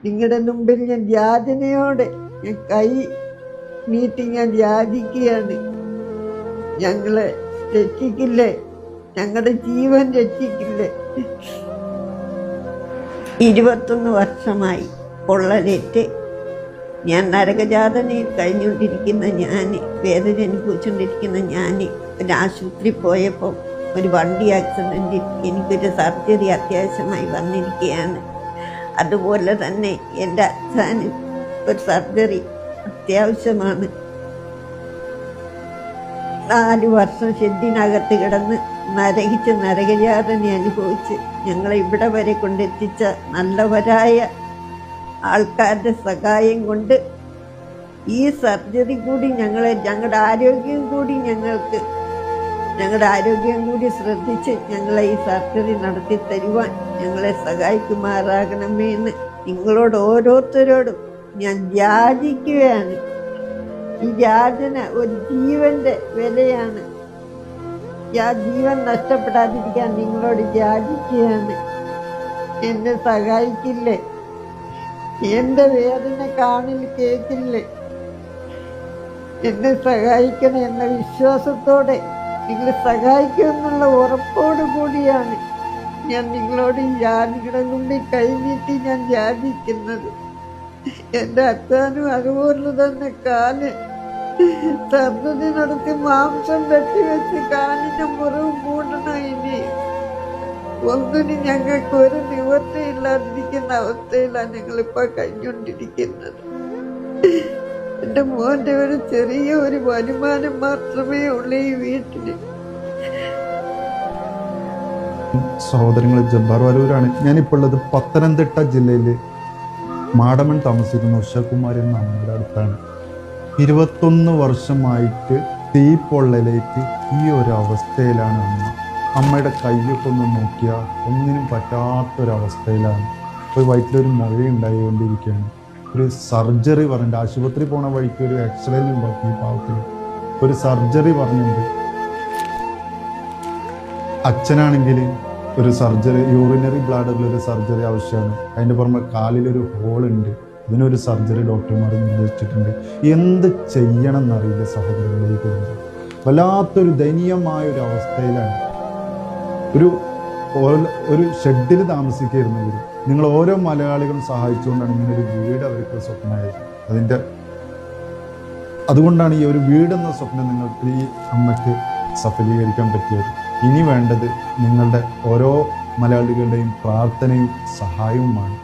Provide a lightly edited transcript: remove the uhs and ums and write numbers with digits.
നിങ്ങളുടെ മുമ്പിൽ ഞാൻ യാചനയോടെ ഞാൻ കൈ നീട്ടി ഞാൻ യാചിക്കുകയാണ്. ഞങ്ങളെ രക്ഷിക്കില്ലേ, ഞങ്ങളുടെ ജീവൻ രക്ഷിക്കില്ലേ. 21 വർഷമായി പൊള്ളലേറ്റ് ഞാൻ നരകയാതനയിൽ കഴിഞ്ഞുകൊണ്ടിരിക്കുന്ന ഞാൻ, വേദന അനുഭവിച്ചുകൊണ്ടിരിക്കുന്ന ഞാൻ ഒരു ആശുപത്രി പോയപ്പോൾ ഒരു വണ്ടി ആക്സിഡൻറ്റിൽ എനിക്കൊരു സർജറി അത്യാവശ്യമായി വന്നിരിക്കുകയാണ്. അതുപോലെ തന്നെ എൻ്റെ അച്ഛന് ഒരു സർജറി അത്യാവശ്യമാണ്. 4 വർഷം ഷെഡിനകത്ത് കിടന്ന് നരകയാതന അനുഭവിച്ച് ഞങ്ങളെ ഇവിടെ വരെ കൊണ്ടെത്തിച്ച നല്ലവരായ ആൾക്കാരുടെ സഹായം കൊണ്ട് ഈ സർജറി കൂടി ഞങ്ങളുടെ ആരോഗ്യം കൂടി ശ്രദ്ധിച്ച് ഞങ്ങളെ ഈ സർജറി നടത്തി തരുവാൻ ഞങ്ങളെ സഹായിക്കുമാറാകണമേ എന്ന് നിങ്ങളോട് ഓരോരുത്തരോടും ഞാൻ യാചിക്കുകയാണ്. ഈ യാചന ഒരു ജീവന്റെ വിലയാണ്. ജീവൻ നഷ്ടപ്പെടാതിരിക്കാൻ നിങ്ങളോട് യാചിക്കുകയാണ്. എന്നെ സഹായിക്കില്ലേ? എൻ്റെ വേദന കാണിൽ കേൾക്കില്ലേ? എന്നെ സഹായിക്കണം എന്ന വിശ്വാസത്തോടെ നിങ്ങൾ സഹായിക്കുമെന്നുള്ള ഉറപ്പോടു കൂടിയാണ് ഞാൻ നിങ്ങളോട് നിങ്ങളുടെ മുമ്പിൽ കൈനീട്ടി ഞാൻ യാചിക്കുന്നത്. എൻ്റെ അച്ഛനും അതുപോലെ തന്നെ കാല് സർജറി നടത്തി മാംസം വെട്ടിവെച്ച് കാലിന്റെ മുറിവ് മൂടണം. ഇനി ഒന്നിനും ഞങ്ങൾക്ക് ഒരു നിവൃത്തിയില്ലാതിരിക്കുന്ന അവസ്ഥയിലാണ് ഞങ്ങളിപ്പോ കഴിഞ്ഞുകൊണ്ടിരിക്കുന്നത്. എൻ്റെ മോൻ്റെ ഒരു ചെറിയ ഒരു വരുമാനം മാത്രമേ ഉള്ളൂ ഈ വീട്ടില്. സഹോദരങ്ങൾ, ജബ്ബാർ വരൂരാണ്. ഞാനിപ്പോൾ ഉള്ളത് പത്തനംതിട്ട ജില്ലയില് മാടമൺ താമസിക്കുന്ന ഉഷകുമാരി എന്ന അമ്മയുടെ അടുത്താണ്. 21 വർഷമായിട്ട് തീ പൊള്ളലേറ്റ് ഈ ഒരു അവസ്ഥയിലാണ് അമ്മ. അമ്മയുടെ കൈയൊക്കെ ഒന്ന് നോക്കിയാൽ ഒന്നിനും പറ്റാത്തൊരവസ്ഥയിലാണ്. ഒരു വയറ്റിലൊരു മുഴയുണ്ടായിക്കൊണ്ടിരിക്കുകയാണ്. ഒരു സർജറി പറഞ്ഞിട്ട് ആശുപത്രി പോണ വഴിക്ക് ഒരു എക്സ്റേയും ഈ പാവത്തിൽ ഒരു സർജറി പറഞ്ഞിട്ടുണ്ട്. അച്ഛനാണെങ്കിൽ ഒരു സർജറി, യൂറിനറി ബ്ലാഡറിലൊരു സർജറി ആവശ്യമാണ്. അതിൻ്റെ പുറമെ കാലിലൊരു ഹോളുണ്ട്, ഇതിനൊരു സർജറി ഡോക്ടർമാർ നിർദ്ദേശിച്ചിട്ടുണ്ട്. എന്ത് ചെയ്യണം എന്നറിയില്ല സഹോദരങ്ങളെ. ഈ കുടുംബം വല്ലാത്തൊരു ദയനീയമായൊരു അവസ്ഥയിലാണ്. ഒരു ഷെഡിൽ താമസിക്കായിരുന്നവർ, നിങ്ങൾ ഓരോ മലയാളികളും സഹായിച്ചുകൊണ്ടാണ് ഇങ്ങനെ ഒരു വീട് അവർക്ക് സ്വപ്നമായത്. അതുകൊണ്ടാണ് ഈ ഒരു വീടെന്ന സ്വപ്നം നിങ്ങൾക്ക് ഈ അമ്മയ്ക്ക് സഫലീകരിക്കാൻ പറ്റിയത്. ഇനി വേണ്ടത് നിങ്ങളുടെ ഓരോ മലയാളികളുടെയും പ്രാർത്ഥനയും സഹായവുമാണ്.